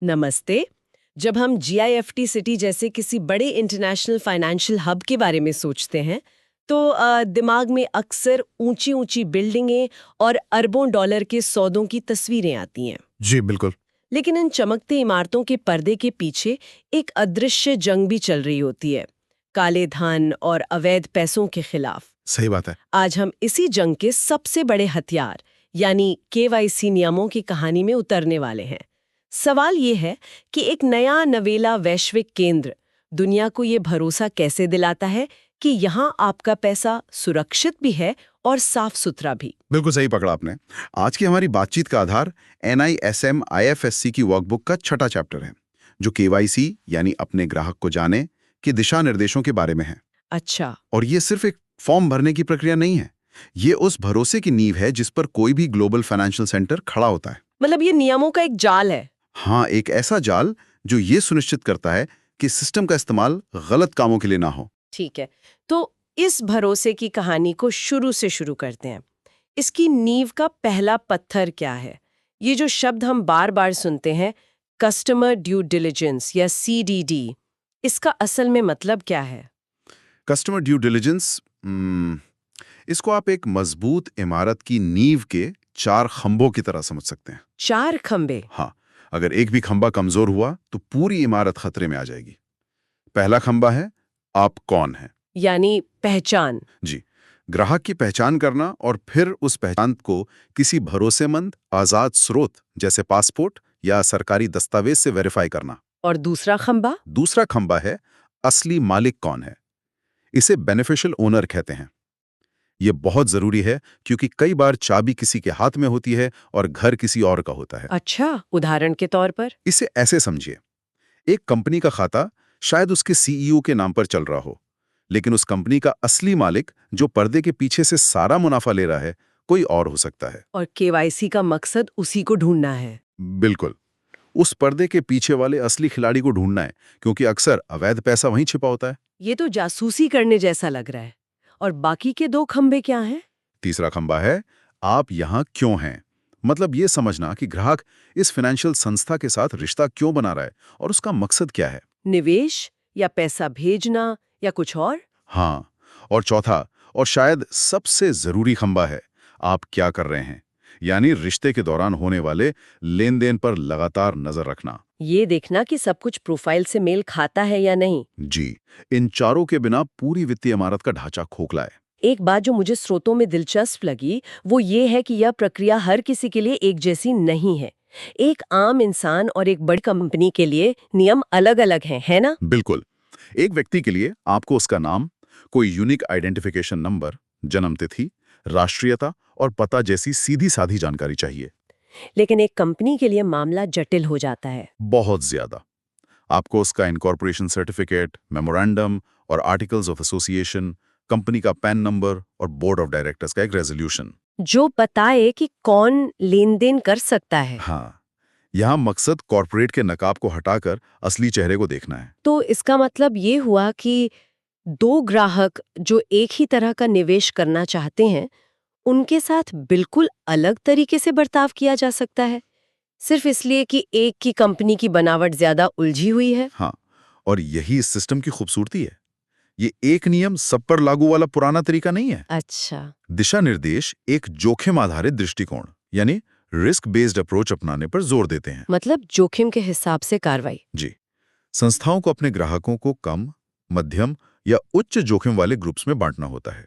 नमस्ते। जब हम जीआईएफटी सिटी जैसे किसी बड़े इंटरनेशनल फाइनेंशियल हब के बारे में सोचते हैं तो दिमाग में अक्सर ऊंची ऊंची बिल्डिंगें और अरबों डॉलर के सौदों की तस्वीरें आती हैं। जी बिल्कुल। लेकिन इन चमकती इमारतों के पर्दे के पीछे एक अदृश्य जंग भी चल रही होती है, काले धन और अवैध पैसों के खिलाफ। सही बात है। आज हम इसी जंग के सबसे बड़े हथियार यानी केवाईसी नियमों की कहानी में उतरने वाले हैं। सवाल ये है कि एक नया नवेला वैश्विक केंद्र दुनिया को ये भरोसा कैसे दिलाता है कि यहाँ आपका पैसा सुरक्षित भी है और साफ सुथरा भी। बिल्कुल सही पकड़ा आपने। आज की हमारी बातचीत का आधार NISM IFSC की वर्कबुक का छठा चैप्टर है, जो KYC यानी अपने ग्राहक को जाने के दिशा निर्देशों के बारे में है। अच्छा। और ये सिर्फ एक फॉर्म भरने की प्रक्रिया नहीं है, ये उस भरोसे की नींव है जिस पर कोई भी ग्लोबल फाइनेंशियल सेंटर खड़ा होता है। मतलब ये नियमों का एक जाल है। हाँ, एक ऐसा जाल जो ये सुनिश्चित करता है कि सिस्टम का इस्तेमाल गलत कामों के लिए ना हो। ठीक है, तो इस भरोसे की कहानी को शुरू से शुरू करते हैं। इसकी नींव का पहला पत्थर क्या है? ये जो शब्द हम बार बार सुनते हैं, कस्टमर ड्यू डिलिजेंस या CDD, इसका असल में मतलब क्या है? कस्टमर ड्यू डिलिजेंस, इसको आप एक मजबूत इमारत की नींव के 4 खंभों की तरह समझ सकते हैं। 4 खंबे? हाँ, अगर एक भी खंभा कमजोर हुआ तो पूरी इमारत खतरे में आ जाएगी। पहला खंभा है आप कौन हैं, यानी पहचान। जी, ग्राहक की पहचान करना और फिर उस पहचान को किसी भरोसेमंद आजाद स्रोत जैसे पासपोर्ट या सरकारी दस्तावेज से वेरीफाई करना। और दूसरा खंबा? दूसरा खंभा है असली मालिक कौन है, इसे बेनिफिशियल ओनर कहते हैं। ये बहुत जरूरी है क्योंकि कई बार चाबी किसी के हाथ में होती है और घर किसी और का होता है। अच्छा, उदाहरण के तौर पर? इसे ऐसे समझिए, एक कंपनी का खाता शायद उसके CEO के नाम पर चल रहा हो, लेकिन उस कंपनी का असली मालिक जो पर्दे के पीछे से सारा मुनाफा ले रहा है कोई और हो सकता है। और KYC का मकसद उसी को ढूंढना है। बिल्कुल, उस पर्दे के पीछे वाले असली खिलाड़ी को ढूंढना है, क्योंकि अक्सर अवैध पैसा वहीं छिपा होता है। ये तो जासूसी करने जैसा लग रहा है। और बाकी के 2 खंबे क्या हैं? तीसरा खंबा है आप यहाँ क्यों हैं, मतलब ये समझना कि ग्राहक इस फाइनेंशियल संस्था के साथ रिश्ता क्यों बना रहा है और उसका मकसद क्या है। निवेश या पैसा भेजना या कुछ और? हाँ, और चौथा और शायद सबसे जरूरी खंबा है आप क्या कर रहे हैं, यानी रिश्ते के दौरान होने वाले लेन देन पर लगातार नजर रखना। ये देखना कि सब कुछ प्रोफाइल से मेल खाता है या नहीं। जी, इन चारों के बिना पूरी वित्तीय इमारत का ढांचा खोखला है। एक बात जो मुझे स्रोतों में दिलचस्प लगी वो ये है कि यह प्रक्रिया हर किसी के लिए एक जैसी नहीं है। एक आम इंसान और एक बड़ी कंपनी के लिए नियम अलग-अलग हैं, है ना? बिल्कुल, एक व्यक्ति के लिए आपको उसका नाम, कोई यूनिक आइडेंटिफिकेशन नंबर, जन्मतिथि, राष्ट्रीयता और पता जैसी सीधी साधी जानकारी चाहिए। लेकिन एक कंपनी के लिए मामला जटिल हो जाता है। बहुत ज्यादा। आपको उसका इनकॉर्पोरेशन सर्टिफिकेट, मेमोरेंडम और आर्टिकल्स ऑफ एसोसिएशन, कंपनी का पैन नंबर और बोर्ड ऑफ डायरेक्टर्स का एक रेजोल्यूशन, जो बताए कि कौन लेन देन कर सकता है। हाँ, यहाँ मकसद कॉर्पोरेट के नकाब को हटाकर असली चेहरे को देखना है। तो इसका मतलब ये हुआ कि 2 ग्राहक जो एक ही तरह का निवेश करना चाहते हैं, उनके साथ बिल्कुल अलग तरीके से बर्ताव किया जा सकता है, सिर्फ इसलिए कि एक की कंपनी की बनावट ज्यादा उलझी हुई है। हाँ, और यही इस सिस्टम की खूबसूरती है। ये एक नियम सब पर लागू वाला पुराना तरीका नहीं है। अच्छा। दिशा निर्देश एक जोखिम आधारित दृष्टिकोण यानी रिस्क बेस्ड अप्रोच अपनाने पर जोर देते हैं। मतलब जोखिम के हिसाब से कार्रवाई। जी, संस्थाओं को अपने ग्राहकों को कम, मध्यम या उच्च जोखिम वाले ग्रुप्स में बांटना होता है,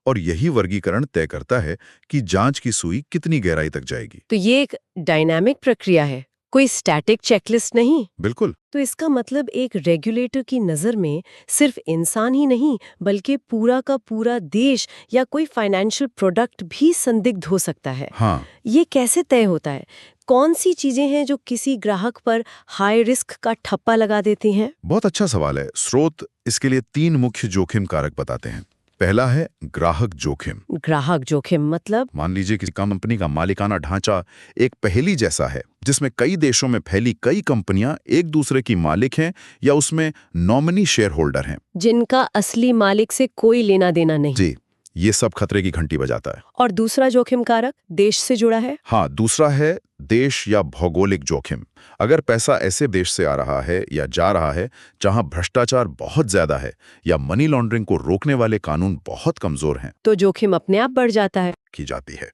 और यही वर्गीकरण तय करता है कि जांच की सुई कितनी गहराई तक जाएगी। तो ये एक डायनामिक प्रक्रिया है, कोई स्टैटिक चेकलिस्ट नहीं। बिल्कुल। तो इसका मतलब एक रेगुलेटर की नज़र में सिर्फ इंसान ही नहीं बल्कि पूरा का पूरा देश या कोई फाइनेंशियल प्रोडक्ट भी संदिग्ध हो सकता है। हाँ, ये कैसे तय होता है? कौन सी चीजें हैं जो किसी ग्राहक पर हाई रिस्क का ठप्पा लगा देती हैं? बहुत अच्छा सवाल है। स्रोत इसके लिए 3 मुख्य जोखिम कारक बताते हैं। पहला है ग्राहक जोखिम। ग्राहक जोखिम मतलब? मान लीजिए किसी कंपनी का मालिकाना ढांचा एक पहेली जैसा है, जिसमें कई देशों में फैली कई कंपनियां एक दूसरे की मालिक हैं या उसमें नॉमिनी शेयर होल्डर हैं, जिनका असली मालिक से कोई लेना देना नहीं। जी, ये सब खतरे की घंटी बजाता है। और दूसरा जोखिम कारक देश से जुड़ा है। हाँ, दूसरा है देश या भौगोलिक जोखिम। अगर पैसा ऐसे देश से आ रहा है या जा रहा है जहां भ्रष्टाचार बहुत ज्यादा है या मनी लॉन्ड्रिंग को रोकने वाले कानून बहुत कमजोर हैं, तो जोखिम अपने आप बढ़ जाता है। की जाती है।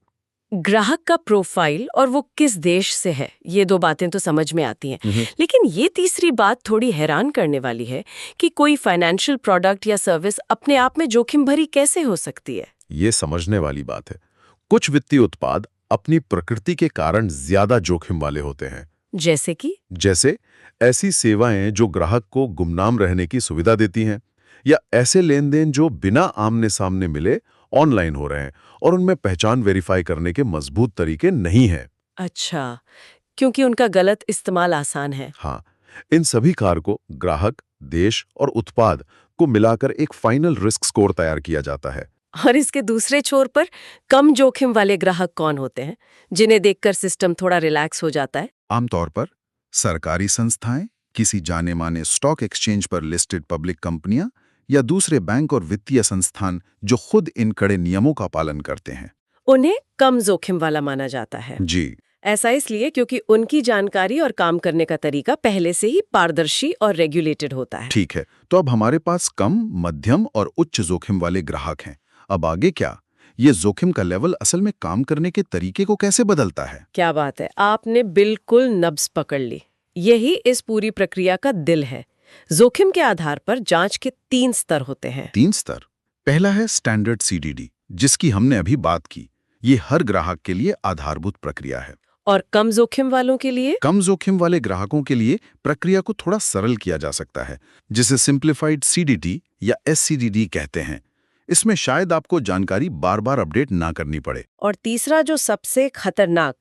ग्राहक का प्रोफाइल और वो किस देश से है, ये दो बातें तो समझ में आती हैं। लेकिन ये तीसरी बात थोड़ी हैरान करने वाली है कि कोई फाइनेंशियल प्रोडक्ट या सर्विस अपने आप में जोखिम भरी कैसे हो सकती है। ये समझने वाली बात है। कुछ वित्तीय उत्पाद अपनी प्रकृति के कारण ज्यादा जोखिम वाले होते हैं। जैसे ऐसी सेवाएं जो ग्राहक को गुमनाम रहने की सुविधा देती हैं, या ऐसे लेन देन जो बिना आमने सामने मिले ऑनलाइन हो रहे हैं और उनमें पहचान वेरीफाई करने के मजबूत तरीके नहीं हैं। अच्छा, क्योंकि उनका गलत इस्तेमाल आसान है। हाँ, इन सभी कार को ग्राहक, देश और उत्पाद को मिलाकर एक फाइनल रिस्क स्कोर तैयार किया जाता है। और इसके दूसरे छोर पर कम जोखिम वाले ग्राहक कौन होते हैं, जिन्हें देखकर सिस्टम थोड़ा रिलैक्स हो जाता है? आमतौर पर सरकारी संस्थाएं, किसी जाने माने स्टॉक एक्सचेंज पर लिस्टेड पब्लिक कंपनियां या दूसरे बैंक और वित्तीय संस्थान जो खुद इन कड़े नियमों का पालन करते हैं, उन्हें कम जोखिम वाला माना जाता है। जी। ऐसा इसलिए क्योंकि उनकी जानकारी और काम करने का तरीका पहले से ही पारदर्शी और रेगुलेटेड होता है। ठीक है, तो अब हमारे पास कम, मध्यम और उच्च जोखिम वाले ग्राहक हैं। अब आगे क्या? ये जोखिम का लेवल असल में काम करने के तरीके को कैसे बदलता है? क्या बात है, आपने बिल्कुल नब्ज पकड़ ली। यही इस पूरी प्रक्रिया का दिल है। जोखिम के आधार पर जांच के 3 स्तर होते हैं। 3 स्तर। पहला है स्टैंडर्ड सीडीडी, जिसकी हमने अभी बात की। ये हर ग्राहक के लिए आधारभूत प्रक्रिया है। और कम जोखिम वालों के लिए? कम जोखिम वाले ग्राहकों के लिए प्रक्रिया को थोड़ा सरल किया जा सकता है, जिसे सिंप्लीफाइड सीडीडी या एससीडीडी कहते हैं। इसमें शायद आपको जानकारी बार बार अपडेट ना करनी पड़े। और तीसरा जो सबसे खतरनाक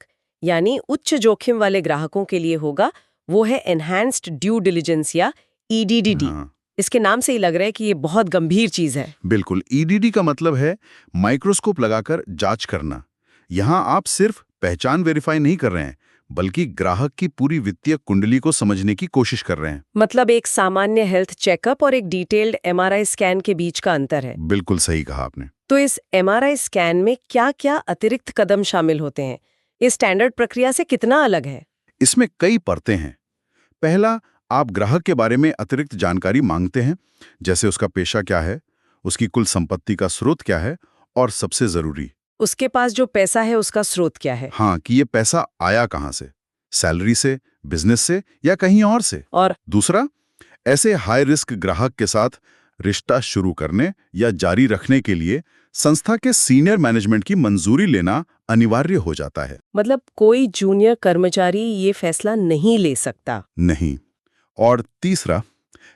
यानी उच्च जोखिम वाले ग्राहकों के लिए होगा, वो है एनहांस्ड ड्यू डिलिजेंस या ईडीडीडी। हाँ, इसके नाम से ही लग रहा है कि ये बहुत गंभीर चीज है। बिल्कुल। ईडीडी का मतलब है माइक्रोस्कोप लगाकर जांच करना। यहां आप सिर्फ पहचान वेरीफाई नहीं कर रहे हैं, बल्कि ग्राहक की पूरी वित्तीय कुंडली को समझने की कोशिश कर रहे हैं। मतलब एक सामान्य हेल्थ चेकअप और एक डिटेल्ड एमआरआई स्कैन के बीच का अंतर है। बिल्कुल सही कहा आपने। तो इस एमआरआई स्कैन में क्या-क्या अतिरिक्त कदम शामिल होते हैं? इस स्टैंडर्ड प्रक्रिया से कितना अलग है? इसमें कई परतें हैं। पहला, आप ग्राहक के बारे में अतिरिक्त जानकारी मांगते हैं, जैसे उसका पेशा क्या है, उसकी कुल संपत्ति का स्रोत क्या है, और सबसे जरूरी, उसके पास जो पैसा है उसका स्रोत क्या है? हाँ, कि ये पैसा आया कहाँ से, सैलरी से, बिजनेस से या कहीं और से। और दूसरा, ऐसे हाई रिस्क ग्राहक के साथ रिश्ता शुरू करने या जारी रखने के लिए संस्था के सीनियर मैनेजमेंट की मंजूरी लेना अनिवार्य हो जाता है। मतलब कोई जूनियर कर्मचारी ये फैसला नहीं ले सकता। नहीं। और तीसरा,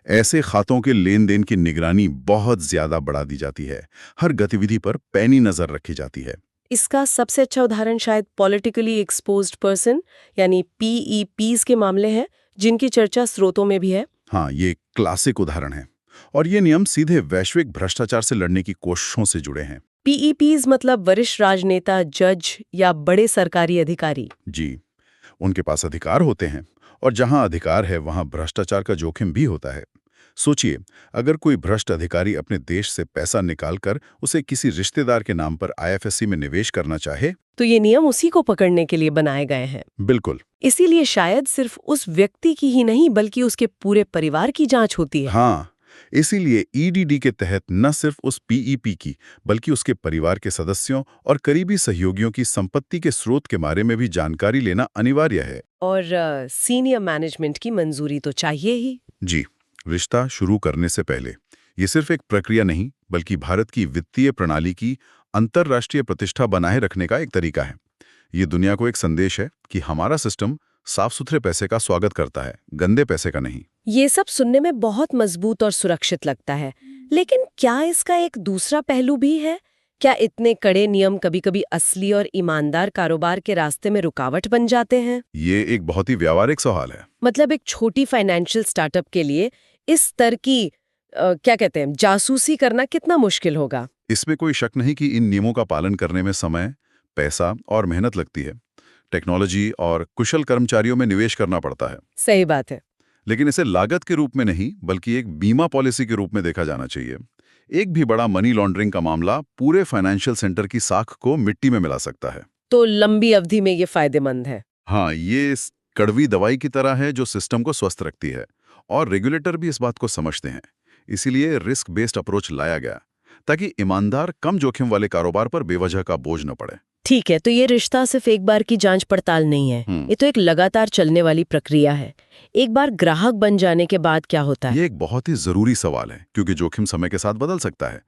ऐसे खातों के लेन देन की निगरानी बहुत ज्यादा बढ़ा दी जाती है। हर गतिविधि पर पैनी नजर रखी जाती है। इसका सबसे अच्छा उदाहरण शायद पॉलिटिकली एक्सपोज्ड पर्सन यानी पीईपीज के मामले हैं, जिनकी चर्चा स्रोतों में भी है। हाँ, ये क्लासिक उदाहरण है। और ये नियम सीधे वैश्विक भ्रष्टाचार से लड़ने की कोशिशों से जुड़े हैं। पीईपीज मतलब वरिष्ठ राजनेता, जज या बड़े सरकारी अधिकारी। जी, उनके पास अधिकार होते हैं, और जहां अधिकार है वहां भ्रष्टाचार का जोखिम भी होता है। सोचिए, अगर कोई भ्रष्ट अधिकारी अपने देश से पैसा निकालकर उसे किसी रिश्तेदार के नाम पर आईएफएससी में निवेश करना चाहे, तो ये नियम उसी को पकड़ने के लिए बनाए गए हैं। बिल्कुल। इसीलिए शायद सिर्फ उस व्यक्ति की ही नहीं बल्कि उसके पूरे परिवार की जांच होती है। हाँ, इसीलिए ईडीडी के तहत न सिर्फ उस पीईपी की, बल्कि उसके परिवार के सदस्यों और करीबी सहयोगियों की संपत्ति के स्रोत के बारे में भी जानकारी लेना अनिवार्य है। और सीनियर मैनेजमेंट की मंजूरी तो चाहिए ही। जी, रिश्ता शुरू करने से पहले ये सिर्फ एक प्रक्रिया नहीं, बल्कि भारत की वित्तीय प्रणाली की अंतर्राष्ट्रीय प्रतिष्ठा बनाए रखने का एक तरीका है। ये दुनिया को एक संदेश है कि हमारा सिस्टम साफ सुथरे पैसे का स्वागत करता है, गंदे पैसे का नहीं। ये सब सुनने में बहुत मजबूत और सुरक्षित लगता है, लेकिन क्या इसका एक दूसरा पहलू भी है? क्या इतने कड़े नियम कभी-कभी असली और ईमानदार कारोबार के रास्ते में रुकावट बन जाते हैं? ये एक बहुत ही व्यावहारिक सवाल है। मतलब एक छोटी फाइनेंशियल स्टार्टअप के लिए इस स्तर की क्या कहते हैं, जासूसी करना कितना मुश्किल होगा? इसमें कोई शक नहीं कि इन नियमों का पालन करने में समय, पैसा और मेहनत लगती है। टेक्नोलॉजी और कुशल कर्मचारियों में निवेश करना पड़ता है। सही बात है। लेकिन इसे लागत के रूप में नहीं, बल्कि एक बीमा पॉलिसी के रूप में देखा जाना चाहिए। एक भी बड़ा मनी लॉन्ड्रिंग का मामला पूरे फाइनेंशियल सेंटर की साख को मिट्टी में मिला सकता है। तो लंबी अवधि में ये फायदेमंद है। हाँ, ये कड़वी दवाई की तरह है जो सिस्टम को स्वस्थ रखती है, और रेगुलेटर भी इस बात को समझते हैं। इसीलिए रिस्क बेस्ड अप्रोच लाया गया, ताकि ईमानदार कम जोखिम वाले कारोबार पर बेवजह का बोझ न पड़े। ठीक है, तो ये रिश्ता सिर्फ एक बार की जांच पड़ताल नहीं है, ये तो एक लगातार चलने वाली प्रक्रिया है। एक बार ग्राहक बन जाने के बाद क्या होता है? ये एक बहुत ही जरूरी सवाल है, क्योंकि जोखिम समय के साथ बदल सकता है।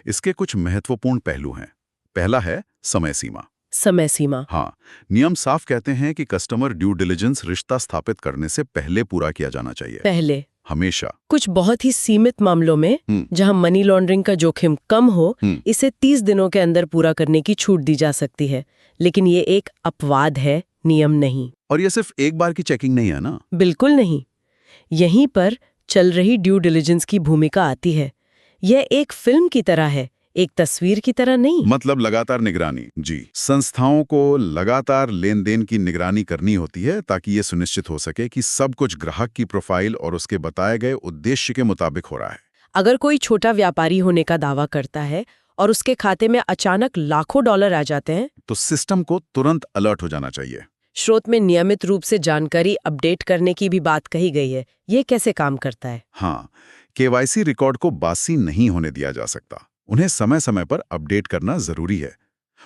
इसके कुछ महत्वपूर्ण पहलू हैं। पहला है समय सीमा। समय सीमा। हाँ, नियम साफ कहते हैं कि कस्टमर ड्यू डिलिजेंस रिश्ता स्थापित करने से पहले पूरा किया जाना चाहिए। पहले? हमेशा। कुछ बहुत ही सीमित मामलों में जहां मनी लॉन्ड्रिंग का जोखिम कम हो, इसे 30 दिनों के अंदर पूरा करने की छूट दी जा सकती है। लेकिन ये एक अपवाद है, नियम नहीं। और ये सिर्फ एक बार की चेकिंग नहीं है ना? बिल्कुल नहीं। यहीं पर चल रही ड्यू डिलिजेंस की भूमिका आती है। यह एक फिल्म की तरह है, एक तस्वीर की तरह नहीं। मतलब लगातार निगरानी। जी, संस्थाओं को लगातार लेन देन की निगरानी करनी होती है, ताकि ये सुनिश्चित हो सके कि सब कुछ ग्राहक की प्रोफाइल और उसके बताए गए उद्देश्य के मुताबिक हो रहा है। अगर कोई छोटा व्यापारी होने का दावा करता है और उसके खाते में अचानक लाखों डॉलर आ जाते हैं, तो सिस्टम को तुरंत अलर्ट हो जाना चाहिए। स्रोत में नियमित रूप से जानकारी अपडेट करने की भी बात कही गई है। ये कैसे काम करता है? हाँ, केवाईसी रिकॉर्ड को बासी नहीं होने दिया जा सकता। उन्हें समय समय पर अपडेट करना जरूरी है,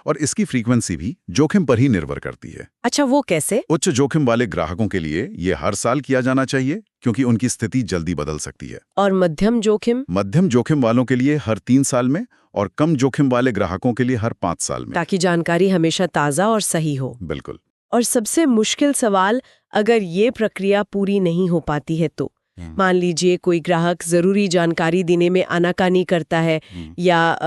और इसकी फ्रीक्वेंसी भी जोखिम पर ही निर्भर करती है। अच्छा, वो कैसे? उच्च जोखिम वाले ग्राहकों के लिए ये हर साल किया जाना चाहिए, क्योंकि उनकी स्थिति जल्दी बदल सकती है। और मध्यम जोखिम? मध्यम जोखिम वालों के लिए हर 3 साल में, और कम जोखिम वाले ग्राहकों के लिए हर 5 साल में। ताकि जानकारी हमेशा ताज़ा और सही हो। बिल्कुल। और सबसे मुश्किल सवाल, अगर ये प्रक्रिया पूरी नहीं हो पाती है तो? मान लीजिए कोई ग्राहक जरूरी जानकारी देने में आनाकानी करता है, या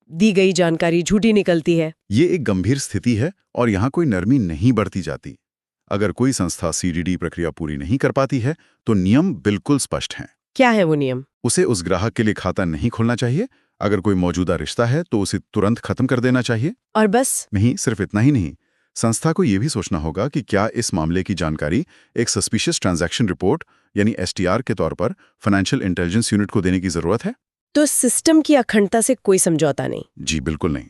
दी गई जानकारी झूठी निकलती है। ये एक गंभीर स्थिति है, और यहाँ कोई नरमी नहीं बरती जाती। अगर कोई संस्था सीडीडी प्रक्रिया पूरी नहीं कर पाती है, तो नियम बिल्कुल स्पष्ट हैं। क्या है वो नियम? उसे उस ग्राहक के लिए खाता नहीं खोलना चाहिए। अगर कोई मौजूदा रिश्ता है तो उसे तुरंत खत्म कर देना चाहिए। और बस? नहीं, सिर्फ इतना ही नहीं, संस्था को यह भी सोचना होगा कि क्या इस मामले की जानकारी एक सस्पिशियस ट्रांजैक्शन रिपोर्ट यानी एसटीआर के तौर पर फाइनेंशियल इंटेलिजेंस यूनिट को देने की जरूरत है। तो सिस्टम की अखंडता से कोई समझौता नहीं? जी बिल्कुल नहीं।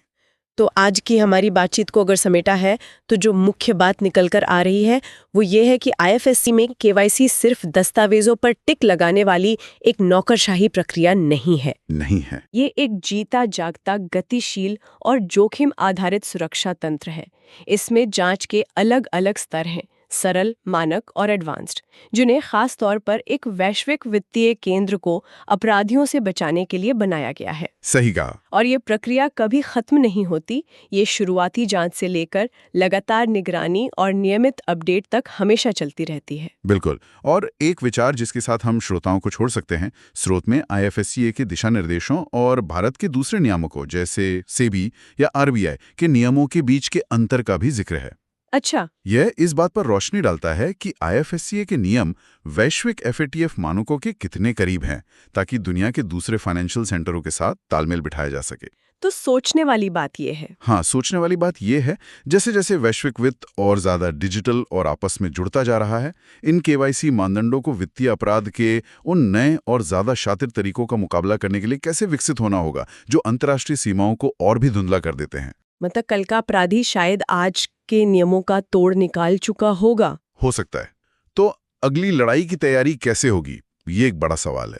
तो आज की हमारी बातचीत को अगर समेटा है, तो जो मुख्य बात निकल कर आ रही है वो ये है कि आईएफएससी में केवाईसी सिर्फ दस्तावेजों पर टिक लगाने वाली एक नौकरशाही प्रक्रिया नहीं है। नहीं है। ये एक जीता जागता, गतिशील और जोखिम आधारित सुरक्षा तंत्र है। इसमें जांच के अलग अलग स्तर हैं, सरल, मानक और एडवांस्ड, जिन्हें खास तौर पर एक वैश्विक वित्तीय केंद्र को अपराधियों से बचाने के लिए बनाया गया है। सही कहा। और ये प्रक्रिया कभी खत्म नहीं होती। ये शुरुआती जांच से लेकर लगातार निगरानी और नियमित अपडेट तक हमेशा चलती रहती है। बिल्कुल। और एक विचार जिसके साथ हम श्रोताओं को छोड़ सकते हैं, स्रोत में आईएफएससीए के दिशा निर्देशों और भारत के दूसरे नियामकों जैसे सेबी या आरबीआई के नियमों के बीच के अंतर का भी जिक्र है। अच्छा। यह इस बात पर रोशनी डालता है कि आईएफएससीए के नियम वैश्विक एफएटीएफ मानकों के कितने करीब हैं, ताकि दुनिया के दूसरे फाइनेंशियल सेंटरों के साथ तालमेल बिठाया जा सके। तो सोचने वाली बात यह है। हाँ, सोचने वाली बात यह है, जैसे जैसे वैश्विक वित्त और ज्यादा डिजिटल और आपस में जुड़ता जा रहा है, इन केवाईसी मानदंडों को वित्तीय अपराध के उन नए और ज्यादा शातिर तरीकों का मुकाबला करने के लिए कैसे विकसित होना होगा, जो अंतर्राष्ट्रीय सीमाओं को और भी धुंधला कर देते हैं। मतलब कल का अपराधी शायद आज के नियमों का तोड़ निकाल चुका होगा। हो सकता है। तो अगली लड़ाई की तैयारी कैसे होगी, ये एक बड़ा सवाल है।